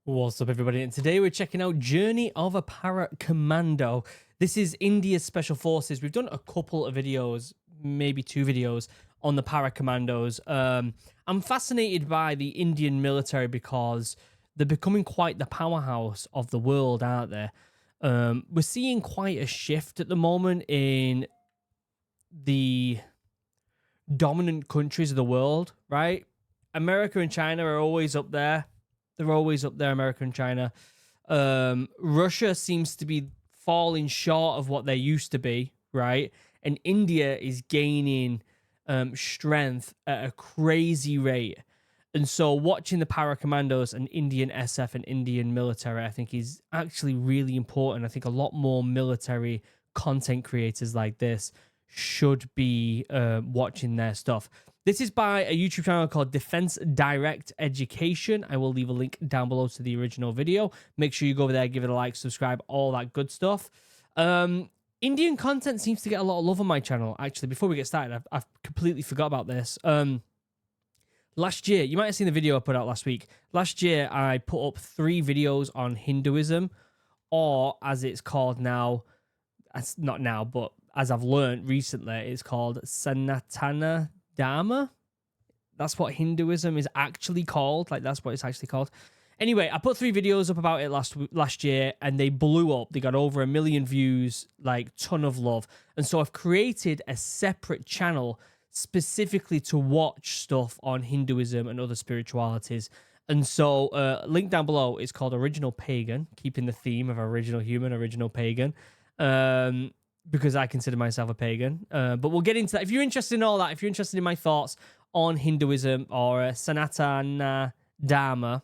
What's up, everybody? And today we're checking out Journey of a Para Commando. This is India's Special Forces. We've done a couple of videos, maybe 2 videos, on the Para Commandos. I'm fascinated by the Indian military because they're becoming quite the powerhouse of the world, aren't they? We're seeing quite a shift at the moment in the dominant countries of the world, right? America and China are always up there. They're always up there, America and China. Russia seems to be falling short of what they used to be, right? And India is gaining strength at a crazy rate. And so watching the Para Commandos and Indian SF and Indian military, I think is actually really important. I think a lot more military content creators like this should be watching their stuff. This is by a YouTube channel called Defense Direct Education. I will leave a link down below to the original video. Make sure you go over there, give it a like, subscribe, all that good stuff. Indian content seems to get a lot of love on my channel. Actually, before we get started, I've completely forgot about this. Last year, you might have seen the video I put out last week. Last year, I put up 3 videos on Hinduism, or as it's called now, it's not now, but as I've learned recently, it's called Sanatana Dharma. That's what Hinduism is actually called. Like, that's what it's actually called. Anyway, I put 3 videos up about it last year, and they blew up. They got over 1 million views, like, ton of love. And so I've created a separate channel specifically to watch stuff on Hinduism and other spiritualities. And so, link down below is called Original Pagan, keeping the theme of original human, original pagan. Because I consider myself a pagan. But we'll get into that. If you're interested in all that, if you're interested in my thoughts on Hinduism or Sanatana Dharma,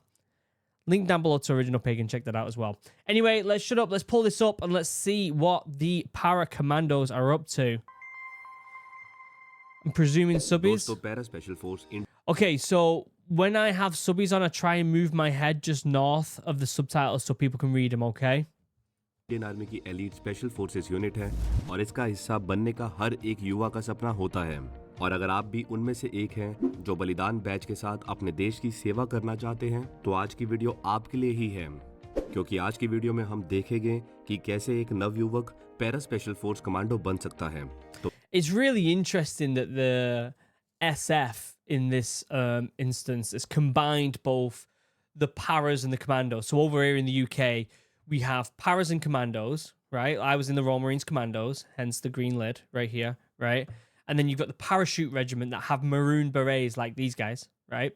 link down below to Original Pagan. Check that out as well. Anyway, let's shut up. Let's pull this up and let's see what the Para Commandos are up to. I'm presuming subbies. Okay, so when I have subbies on, I try and move my head just north of the subtitles so people can read them, okay? Indian army की elite special forces unit है और इसका हिस्सा बनने का हर एक युवा का सपना होता है। और अगर आप भी उनमें से एक हैं जो बलिदान बैच के साथ अपने देश की सेवा करना चाहते हैं, तो आज की वीडियो आपके लिए ही है, क्योंकि आज की वीडियो में हम देखेंगे कि कैसे एक नवयुवक पैरा स्पेशल फोर्स कमांडो बन सकता है। तो It's really interesting that the SF in this instance has combined both the paras and the commandos. So over here in the UK, we have paras and commandos, right? I was in the Royal Marines Commandos, hence the green lid right here, right? And then you've got the parachute regiment that have maroon berets like these guys, right?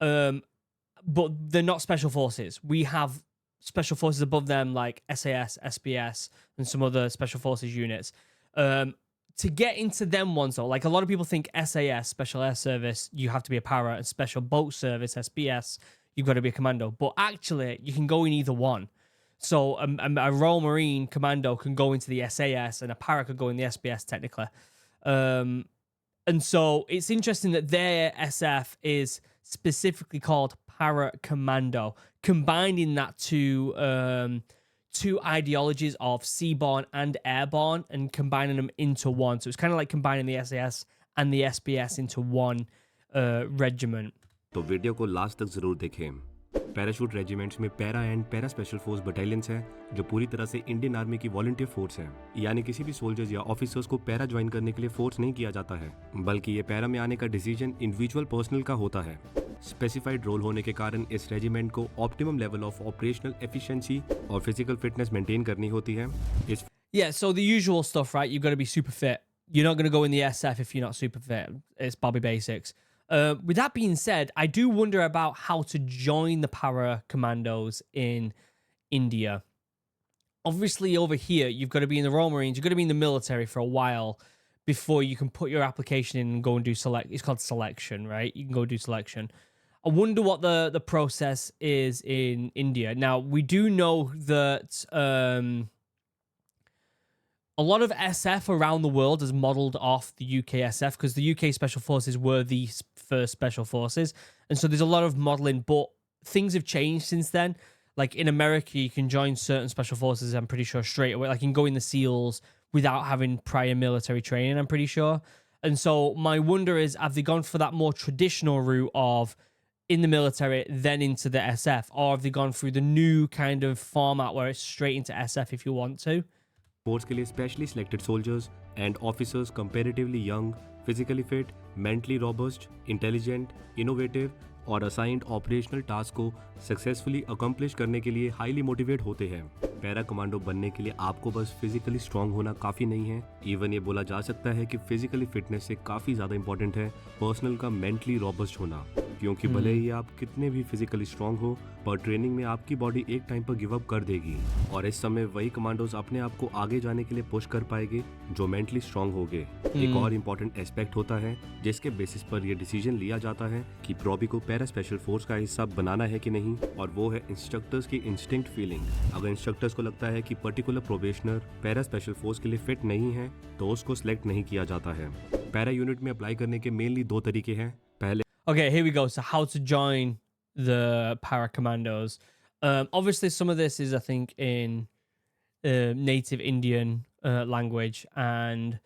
But they're not special forces. We have special forces above them like SAS, SBS, and some other special forces units. To get into them ones though, like a lot of people think SAS, Special Air Service, you have to be a para, and Special Boat Service, SBS, you've got to be a commando. But actually, you can go in either one. So a Royal Marine Commando can go into the SAS and a para could go in the SBS technically. And so it's interesting that their SF is specifically called Para Commando, combining that two ideologies of seaborne and airborne and combining them into one. So it's kind of like combining the SAS and the SBS into one regiment. तो video को last तक जरूर देखें। Parachute regiments में para and para special force battalions हैं जो पूरी तरह से इंडियन आर्मी की वॉलंटियर फोर्स है, यानी किसी भी सोल्जर्स या ऑफिसर्स को पैरा ज्वाइन करने के लिए फोर्स नहीं किया जाता है, बल्कि ये पैरा में आने का डिसीजन इंडिविजुअल पर्सनल का होता है। स्पेसिफाइड रोल होने के कारण इस रेजिमेंट को optimum level of operational efficiency और फिजिकल फिटनेस मेंटेन करनी होती है। Yeah, so the usual stuff, right? You've got to be super fit. You're not going to go in the SF if you're not super fit. It's Bobby Basics. With that being said, I do wonder about how to join the Para Commandos in India. Obviously, over here, you've got to be in the Royal Marines. You've got to be in the military for a while before you can put your application in and go and do select. It's called selection, right? You can go do selection. I wonder what the process is in India. Now, we do know that a lot of SF around the world is modeled off the UK SF because the UK Special Forces were the first Special Forces. And so there's a lot of modeling, but things have changed since then. Like in America, you can join certain Special Forces, I'm pretty sure, straight away. Like you can go in the SEALs without having prior military training, I'm pretty sure. And so my wonder is, have they gone for that more traditional route of in the military, then into the SF, or have they gone through the new kind of format where it's straight into SF if you want to? Force के लिए specially selected soldiers and officers comparatively young, physically fit, mentally robust, intelligent, innovative और assigned operational task को successfully accomplish करने के लिए highly motivate होते हैं। Para commando बनने के लिए आपको बस फिजिकली स्ट्रांग होना काफ़ी नहीं है, इवन ये बोला जा सकता है कि फिजिकली फिटनेस से काफ़ी ज़्यादा इंपॉर्टेंट है पर्सनल का मेंटली रोबस्ट होना, क्योंकि भले ही आप कितने भी फिजिकली स्ट्रांग हो पर ट्रेनिंग में आपकी बॉडी एक टाइम पर गिव अप कर देगी और इस समय वही कमांडोज अपने आप को आगे जाने के लिए पुश कर पाएंगे जो मेंटली स्ट्रांग होंगे। एक और इम्पोर्टेंट एस्पेक्ट होता है जिसके बेसिस पर यह डिसीजन लिया जाता है कि प्रॉबी को पैरा स्पेशल फोर्स का हिस्सा बनाना है कि नहीं, और वो है इंस्ट्रक्टर्स की इंस्टिंक्ट फीलिंग। अगर इंस्ट्रक्टर्स को लगता है कि particular probationer para special force के लिए फिट नहीं है तो उसको सिलेक्ट नहीं किया जाता है। पैरा यूनिट में अप्लाई करने के मेनली 2 तरीके हैं। पहले Okay, here we go. So how to join the para commandos. Obviously, some of this is, I think, in native Indian language, and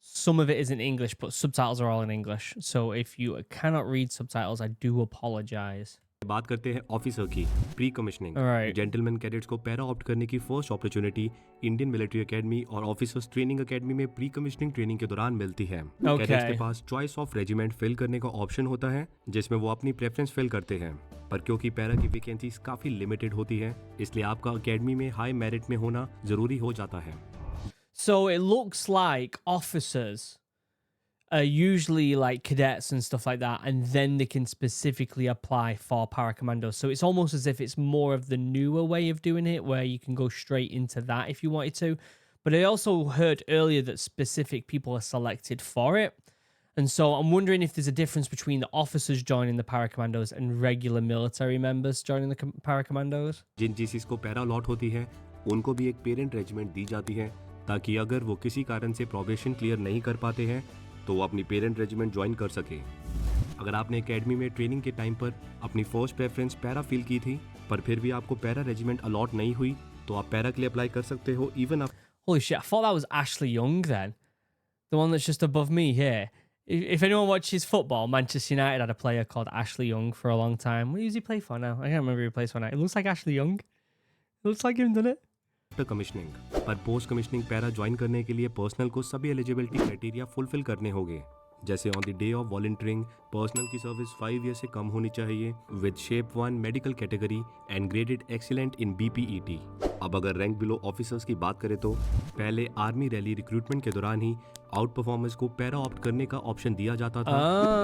some of it is in English, but subtitles are all in English. So if you cannot read subtitles, I do apologize. बात करते हैं officer की pre commissioning. Alright. Gentleman cadets को para opt करने की first opportunity Indian military academy और officers training academy में pre commissioning training के दौरान मिलती है। कैडेट्स के पास चॉइस ऑफ रेजिमेंट फिल करने का ऑप्शन होता है जिसमें वो अपनी प्रेफरेंस फिल करते हैं, पर क्योंकि पैरा की वैकेंसीज काफी लिमिटेड होती है इसलिए आपका एकेडमी में हाई मेरिट में होना जरूरी हो जाता है। So it looks like officers are usually like cadets and stuff like that, and then they can specifically apply for paracommandos. So it's almost as if it's more of the newer way of doing it, where you can go straight into that if you wanted to. But I also heard earlier that specific people are selected for it. And so I'm wondering if there's a difference between the officers joining the paracommandos and regular military members joining the paracommandos. जिन GCs को para allot होती है उनको भी एक parent regiment दी जाती है ताकि अगर वो किसी कारण से प्रोबेशन क्लियर नहीं कर पाते हैं तो वो अपनी पेरेंट रेजिमेंट ज्वाइन कर सके। अगर आपने एकेडमी में ट्रेनिंग के टाइम पर अपनी फर्स्ट प्रेफरेंस पैरा फील की थी पर फिर भी आपको पैरा रेजिमेंट अलॉट नहीं हुई तो आप पैरा के लिए अप्लाई कर सकते हो इवन आप। Holy shit, I thought that was Ashley Young then. The one that's just above me here. If anyone watches football, Manchester United had a player called Ashley Young for a long time. What does he play for now? I can't remember who he plays for now. It looks like Ashley Young. It looks like him, doesn't it? Commissioning पर post commissioning para join करने के लिए personal को सभी eligibility criteria fulfil करने होंगे, जैसे on the day of volunteering personnel की सर्विस 5 ईयर से कम होनी चाहिए with shape 1 medical category and graded excellent in BPET. अब अगर रैंक बिलो ऑफिसर्स की बात करें तो पहले आर्मी रैली रिक्रूटमेंट के दौरान ही आउट परफॉर्मेंस को पैरा ऑप्ट करने का ऑप्शन दिया जाता था,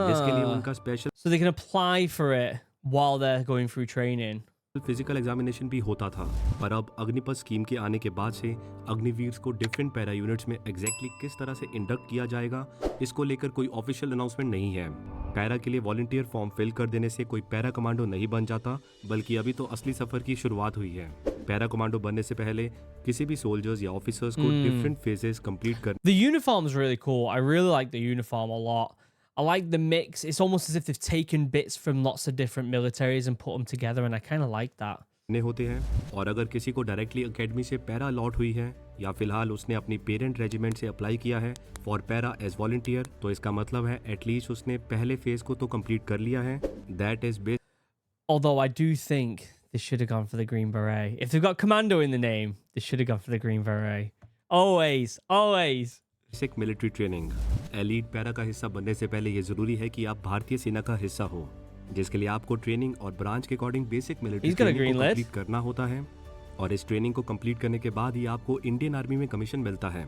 जिसके लिए उनका special So they can apply for it while they're going through training. Physical examination भी होता था। पर अब अग्निपथ स्कीम के आने के बाद से अग्निवीर को डिफरेंट पैरा यूनिट्स में एग्जैक्टली किस तरह से इंडक्ट किया जाएगा इसको लेकर कोई ऑफिशियल अनाउंसमेंट नहीं है। पैरा के लिए वॉलंटियर फॉर्म फिल कर देने से कोई पैरा कमांडो नहीं बन जाता, बल्कि अभी तो असली सफर की शुरुआत हुई है। पैरा कमांडो बनने से पहले किसी भी सोल्जर्स या ऑफिसर्स को डिफरेंट फेजेस कंप्लीट कर। The uniform's really cool. I really like the uniform a lot. I like the mix. It's almost as if they've taken bits from lots of different militaries and put them together, and I kind of like that. होते हैं और अगर किसी को directly academy से para allot हुई है या फिलहाल उसने अपनी पेरेंट रेजिमेंट से अप्लाई किया है फॉर पैरा एज वॉलंटियर तो इसका मतलब है एटलीस्ट उसने पहले फेज को तो कंप्लीट कर लिया है। That is best. Although I do think they should have gone for the Green Beret. If they've got Commando in the name, they should have gone for the Green Beret. Always, always. Basic military training. Elite para का हिस्सा बनने से पहले ये जरूरी है कि आप भारतीय सेना का हिस्सा हो, जिसके लिए आपको ट्रेनिंग और ब्रांच के अकॉर्डिंग बेसिक मिलिट्री ट्रेनिंग को कंप्लीट करना होता है और इस ट्रेनिंग को कंप्लीट करने के बाद ही आपको इंडियन आर्मी में कमीशन मिलता है।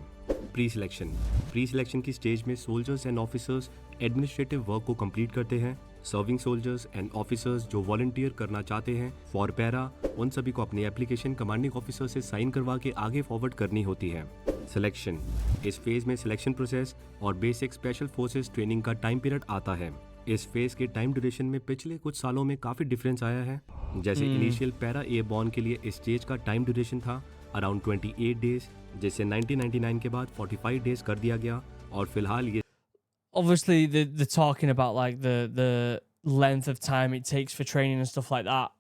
प्री सिलेक्शन की स्टेज में soldiers and officers administrative work को कंप्लीट करते हैं। सर्विंग सोल्जर्स एंड ऑफिसर्स जो वॉलंटियर करना चाहते हैं फॉर पैरा उन सभी को अपनी एप्लीकेशन कमांडिंग ऑफिसर से साइन करवा के आगे फॉरवर्ड करनी होती है। सिलेक्शन, इस फेज में सिलेक्शन प्रोसेस और बेसिक स्पेशल फोर्सेस ट्रेनिंग का टाइम पीरियड आता है। इस फेज के टाइम ड्यूरेशन में पिछले कुछ सालों में काफी डिफरेंस आया है। जैसे इनिशियल पैरा एयरबॉर्न के लिए इस स्टेज का टाइम ड्यूरेशन था अराउंड 28 डेज, जिसे 1999 के बाद 45 डेज कर दिया गया और फिलहाल ये Obviously, they're talking about like the length of time it takes for training and stuff like that.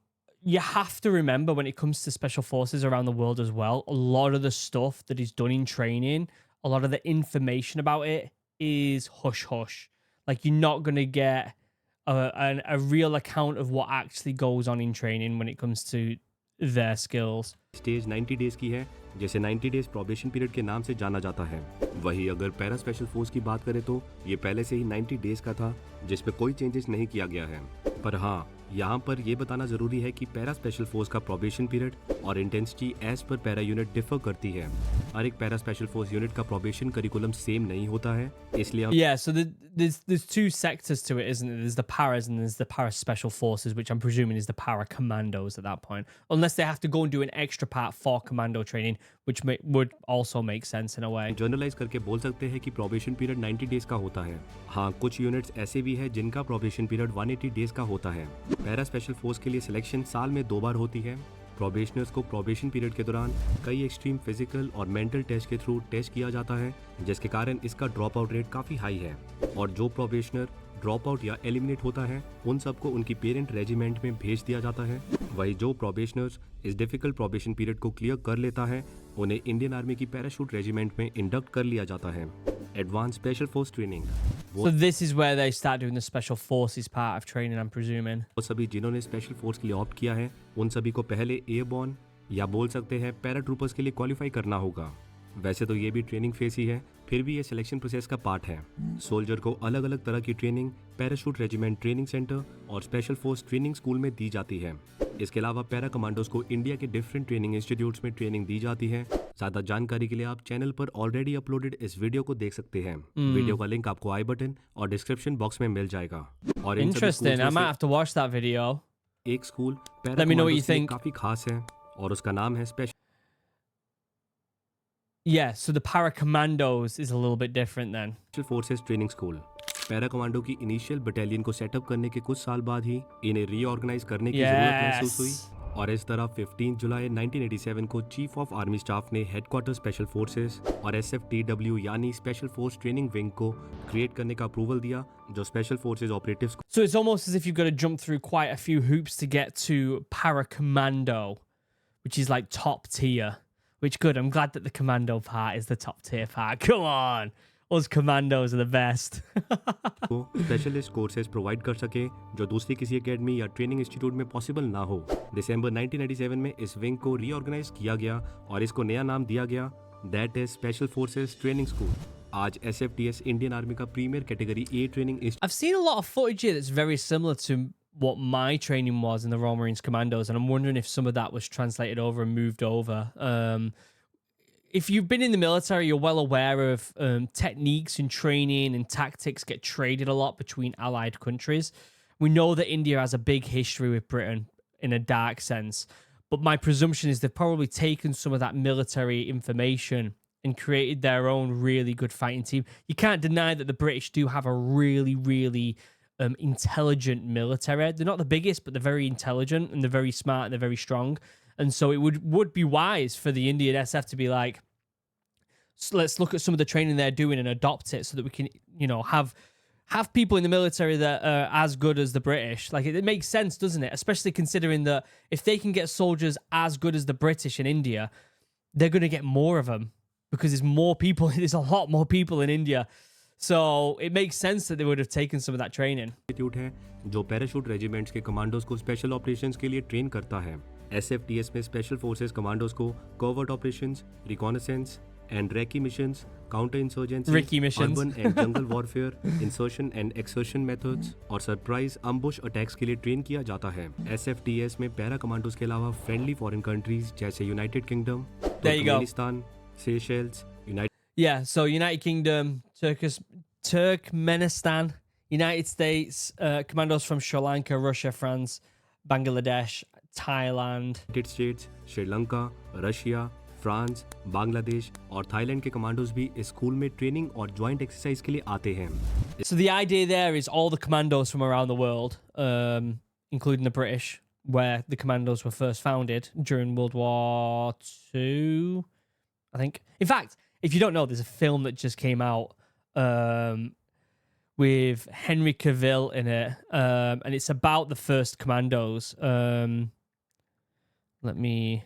You have to remember when it comes to special forces around the world as well, a lot of the stuff that is done in training, a lot of the information about it is hush hush. Like you're not going to get a real account of what actually goes on in training when it comes to their skills. Stage 90 days की है, जिसे 90 days probation period के नाम से जाना जाता है। वहीं अगर पैरा स्पेशल फोर्स की बात करें तो ये पहले से ही 90 डेज का था, जिसमें कोई चेंजेस नहीं किया गया है। पर हाँ, यहाँ पर यह बताना जरूरी है कि पैरा स्पेशल फोर्स का प्रोबेशन पीरियड और intensity as per para unit differ करती है। हर एक पैरा स्पेशल फोर्स यूनिट का प्रोबेशन करिकुलम सेम नहीं होता है, इसलिए Yeah, so there's two sectors to it, isn't it? There's the paras and there's the para special forces, which I'm presuming is the para commandos at that point, unless they have to go and do an extra part for commando training, which would also make sense in a way. Generalise करके बोल सकते हैं कि probation period 90 days का होता है। हाँ, कुछ यूनिट्स ऐसे भी हैं जिनका प्रोबेशन पीरियड 180 डेज का होता है। पैरा स्पेशल फोर्स के लिए सिलेक्शन साल में 2 बार होती है। प्रोबेशनर्स को प्रोबेशन पीरियड के दौरान कई एक्सट्रीम फिजिकल और मेंटल टेस्ट के थ्रू टेस्ट किया जाता है, जिसके कारण इसका ड्रॉप आउट रेट काफ़ी हाई है। और जो प्रोबेशनर ड्रॉप आउट या एलिमिनेट होता है, उन सबको उनकी पेरेंट रेजिमेंट में भेज दिया जाता है। वही जो प्रोबेशनर्स इस डिफिकल्ट प्रोबेशन पीरियड को क्लियर कर लेता है, उन्हें इंडियन आर्मी की पैराशूट रेजिमेंट में इंडक्ट कर लिया जाता है। Advance special force training, So this is where they start doing the special forces part of training, I'm presuming. वो सभी जिन्होंने स्पेशल फोर्स के लिए ऑप्ट किया है, उन सभी को पहले एयरबॉर्न या बोल सकते हैं पैरा ट्रूपर्स के लिए क्वालिफाई करना होगा। वैसे तो ये भी ट्रेनिंग फेज ही है, फिर भी ये सिलेक्शन प्रोसेस का पार्ट है। सोल्जर को अलग अलग तरह की training parachute regiment training centre और स्पेशल फोर्स ट्रेनिंग स्कूल में दी जाती है। इसके अलावा पैरा कमांडोज को इंडिया के डिफरेंट ट्रेनिंग इंस्टीट्यूट्स में ट्रेनिंग दी जाती है। ज्यादा जानकारी के लिए आप चैनल पर ऑलरेडी अपलोडेड इस वीडियो को देख सकते हैं। वीडियो का लिंक आपको आई बटन और डिस्क्रिप्शन बॉक्स में मिल जाएगा। और इन सभी Interesting. I schools में might have to watch that video. से एक school para Let me know what you commandos के लिए think. काफी खास है और उसका नाम है special Yeah, so the para commandos is a little bit different then. Forces training school. Para commando की इनिशियल बटालियन को सेटअप करने के कुछ साल बाद ही इन्हें रीऑर्गेनाइज करने की जरूरत महसूस हुई, और इस तरह 15 जुलाई 1987 को चीफ ऑफ आर्मी स्टाफ ने हेडक्वार्टर स्पेशल फोर्सेस और SFTW यानी स्पेशल फोर्स ट्रेनिंग विंग को क्रिएट करने का अप्रूवल दिया, जो special forces operatives So it's almost as if you've got to jump through quite a few hoops to get to para commando, which is like top tier. Which good. I'm glad that the commando part is the top tier part. Come on, us commandos are the best. को specialist courses provide कर सके, जो दूसरी किसी academy या training institute में possible ना हो। दिसंबर 1997 में इस विंग को रीऑर्गेनाइज किया गया और इसको नया नाम दिया गया, that is special forces training school. आज SFTS इंडियन आर्मी का premier category A training I've seen a lot of footage here that's very similar to what my training was in the Royal Marines Commandos, and I'm wondering if some of that was translated over and moved over. If you've been in the military, you're well aware of techniques and training and tactics get traded a lot between allied countries. We know that India has a big history with Britain in a dark sense, but my presumption is they've probably taken some of that military information and created their own really good fighting team. You can't deny that the British do have a really, really intelligent military. They're not the biggest, but they're very intelligent and they're very smart and they're very strong. And so it would be wise for the Indian SF to be like, so let's look at some of the training they're doing and adopt it so that we can, you know, have people in the military that are as good as the British. Like it makes sense, doesn't it? Especially considering that if they can get soldiers as good as the British in India, they're going to get more of them because there's more people. There's a lot more people in India. So it makes sense that they would have taken some of that training. Institute है जो parachute regiments के commandos को special operations के लिए train करता है। SFTS में special forces commandos को covert operations, reconnaissance and recce missions, counter insurgency, urban and jungle warfare, insertion and exertion methods और सरप्राइज अम्बुश अटैक्स के लिए ट्रेन किया जाता है। SFTS में पैरा कमांडोज के अलावा फ्रेंडली फॉरेन कंट्रीज जैसे United kingdom, Turkmenistan, Seychelles, Yeah, so United Kingdom, Turkmenistan, United States, commandos from Sri Lanka, Russia, France, Bangladesh, Thailand. United states, Sri Lanka, Russia, France, Bangladesh और थाईलैंड के commandos भी इस school में training और joint exercise के लिए आते हैं। So the idea there is all the commandos from around the world, including the British, where the commandos were first founded during World War II, I think. In fact, if you don't know, there's a film that just came out with Henry Cavill in it, and it's about the first commandos. Let me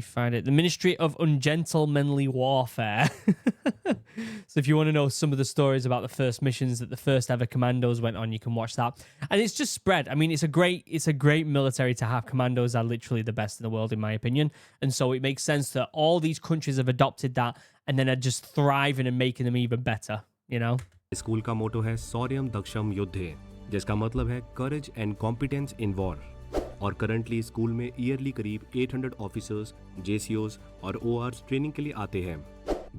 find it. The Ministry of Ungentlemanly Warfare. So if you want to know some of the stories about the first missions that the first ever commandos went on, you can watch that. And it's just spread. I mean, it's a great military to have. Commandos are literally the best in the world, in my opinion. And so it makes sense that all these countries have adopted that and then are just thriving and making them even better, you know? School का मोटो है शौर्यम दक्षम युद्धे, जिसका मतलब है courage and competence in war. और currently school में yearly करीब 800 officers, जेसीओज और ओआरस ट्रेनिंग के लिए आते हैं।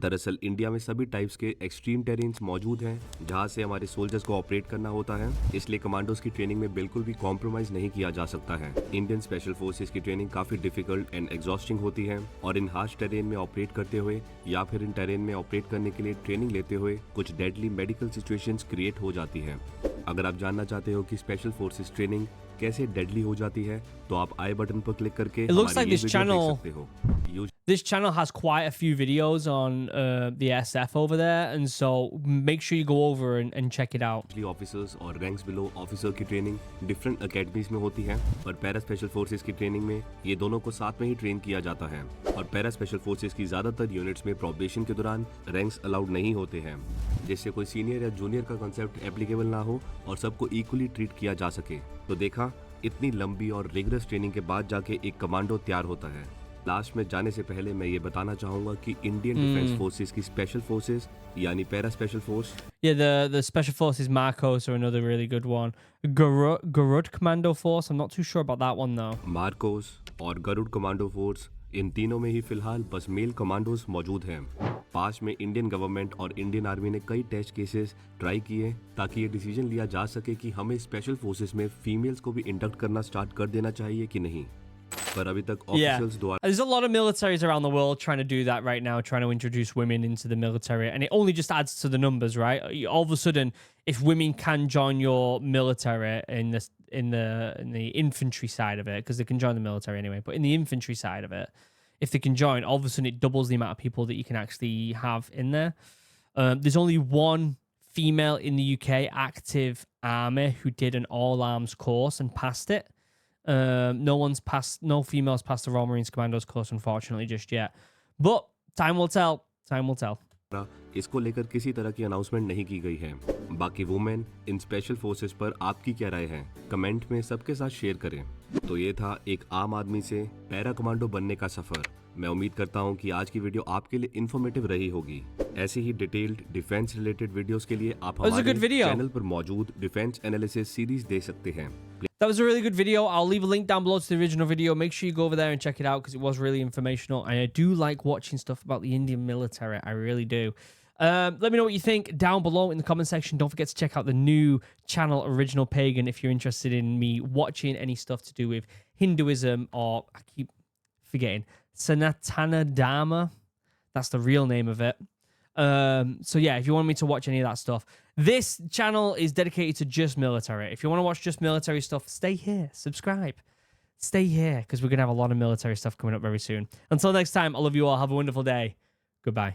दरअसल इंडिया में सभी टाइप्स के एक्सट्रीम टेरेन्स मौजूद हैं जहां से हमारे सोल्जर्स को ऑपरेट करना होता है, इसलिए कमांडोज की ट्रेनिंग में बिल्कुल भी कॉम्प्रोमाइज नहीं किया जा सकता है। इंडियन स्पेशल फोर्सेस की ट्रेनिंग काफी डिफिकल्ट एंड एग्जॉस्टिंग होती है और इन हार्श टेरेन में ऑपरेट करते हुए या फिर इन टेरेन में ऑपरेट करने के लिए ट्रेनिंग लेते हुए कुछ डेडली मेडिकल सिचुएशंस क्रिएट हो जाती है। अगर आप जानना चाहते हो कि स्पेशल फोर्सेस ट्रेनिंग कैसे डेडली हो जाती है तो आप आई बटन पर क्लिक करके हमारी ये वीडियो देख सकते हो। This channel has quite a few videos on the SF over there, and so make sure you go over and check it out. Officers और रैंक्स बिलो ऑफिसर की ट्रेनिंग डिफरेंट अकेडमीज में होती है, पर para special forces की training में ये दोनों को साथ में ही ट्रेन किया जाता है। और पैरा स्पेशल फोर्सेस की ज्यादातर यूनिट्स में प्रोबेशन के दौरान रैंक्स अलाउड नहीं होते हैं, जिससे कोई सीनियर या जूनियर का कंसेप्ट एप्लीकेबल ना हो और सबको इक्वली ट्रीट किया जा सके। तो देखा, इतनी लंबी और रिगरस ट्रेनिंग के बाद जाके एक कमांडो तैयार होता है। लास्ट में जाने से पहले मैं ये बताना चाहूंगा कि इंडियन डिफेंस फोर्सेस की स्पेशल फोर्सेस यानी para special force, Yeah, the special forces Marcos are another really good one. Garud Commando Force. I'm not too sure about that one though. Marcos और गरुड़ कमांडो फोर्स, इन तीनों में ही फिलहाल बस mail commandos मौजूद हैं। पास में Indian government और Indian army ने कई टेस्ट केसेस ट्राई किए ताकि ये डिसीजन लिया जा सके कि हमें स्पेशल फोर्सेस में फीमेल्स को भी इंडक्ट करना स्टार्ट कर देना चाहिए कि नहीं, पर अभी तक ऑफिशियल्स द्वारा There's a lot of militaries around the world trying to do that right now, trying to introduce women into the military, and it only just adds to the numbers, right? All of a sudden, if women can join your military in the infantry side of it, because they can join the military anyway, but in the infantry side of it, if they can join, all of a sudden it doubles the amount of people that you can actually have in there. There's only one female in the UK active army who did an all arms course and passed it. No females passed the Royal Marines Commandos course, unfortunately, just yet. But time will tell. Time will tell. इसको लेकर किसी तरह की announcement नहीं की गई है। बाकी वुमेन इन स्पेशल फोर्सेस पर आपकी क्या राय है, कमेंट में सबके साथ शेयर करें। तो ये था एक आम आदमी से पैरा कमांडो बनने का सफर। मैं उम्मीद करता हूँ कि आज की वीडियो आपके लिए इन्फॉर्मेटिव रही होगी। ऐसे ही डिटेल्ड डिफेंस रिलेटेड वीडियोस के लिए आप हमारे चैनल पर मौजूद डिफेंस एनालिसिस सीरीज देख सकते हैं। That was a really good video. I'll leave a link down below to the original video. Make sure you go over there and check it out because it was really informational. And I do like watching stuff about the Indian military. I really do. Let me know what you think down below in the comment section. Don't forget to check out the new channel, Original Pagan, if you're interested in me watching any stuff to do with Hinduism or, I keep forgetting, Sanatana Dharma. That's the real name of it. So yeah, if you want me to watch any of that stuff, this channel is dedicated to just military. If you want to watch just military stuff, stay here, subscribe, stay here, because we're going to have a lot of military stuff coming up very soon. Until next time, I love you all. Have a wonderful day. Goodbye.